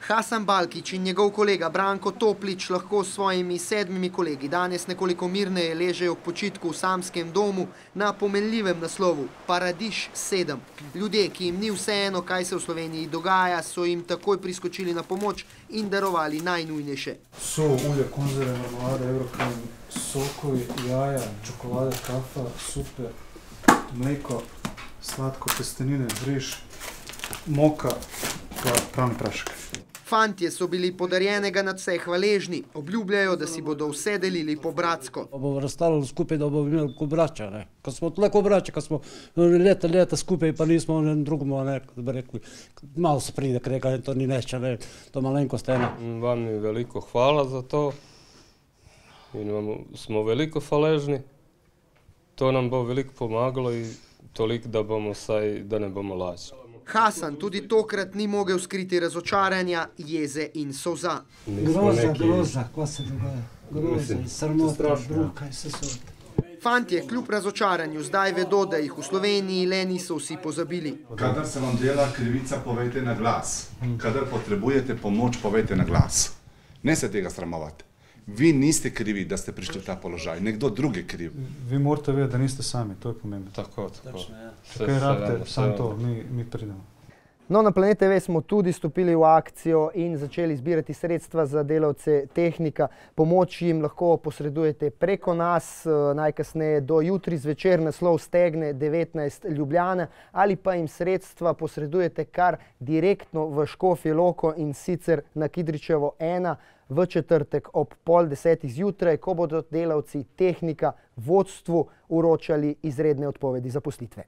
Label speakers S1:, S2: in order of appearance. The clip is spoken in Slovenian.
S1: Hasan Balkić in njegov kolega Branko Toplič lahko s svojimi 7 kolegi danes nekoliko mirneje ležejo k počitku v samskem domu na pomenljivem naslovu Paradiž 7. Ljudje, ki jim ni vseeno, kaj se v Sloveniji dogaja, so jim takoj priskočili na pomoč in darovali najnujnejše.
S2: So ulje, konzerve, marmelade, evrokrem, sokovi, jaja, čokolade, kafa, supe, mleko, sladko, testenine, riž, moka pa pravni prašek.
S1: Fantje so bili podarjenega nadvse hvaležni, obljubljajo, da si bodo vse delili po bratsko.
S3: Bomo razstavili skupaj, da bomo imeli ko braća, ne. Ko smo toliko braća, ko smo leta skupaj, pa nismo drugому, ne, da bi rekli, malo se pride, rekla, to ni nešća, ne, to malenkost ena.
S4: Vam je veliko hvala za to in vam smo veliko hvaležni. To nam bo veliko pomagalo i toliko da bomo saj, da ne bomo lačni.
S1: Hasan tudi tokrat ni mogel skriti razočaranja, jeze in solza.
S3: Groza, ko se dogaja. Groza, sramota, bruka in vse sorte.
S1: Fantje kljub razočaranju zdaj vedo, da jih v Sloveniji le niso vsi pozabili.
S5: Kadar se vam dela krivica, povejte na glas. Kadar potrebujete pomoč, povejte na glas. Ne se tega sramovati. Vi niste krivi, da ste prišli v ta položaj. Nekdo drug je kriv.
S2: Vi morate vedeti, da niste sami, to je pomembno.
S4: Tako.
S2: Če kaj rabite, samo to, mi pridemo.
S1: No, na Planet TV smo tudi stopili v akcijo in začeli zbirati sredstva za delavce tehnika. Pomoč jim lahko posredujete preko nas, najkasneje do jutri zvečer, naslov Stegne 19 Ljubljana, ali pa jim sredstva posredujete kar direktno v Škofjo Loko in sicer na Kidričevo 1 v četrtek ob 9:30 zjutraj, ko bodo delavci tehnika vodstvu vročali izredne odpovedi zaposlitve.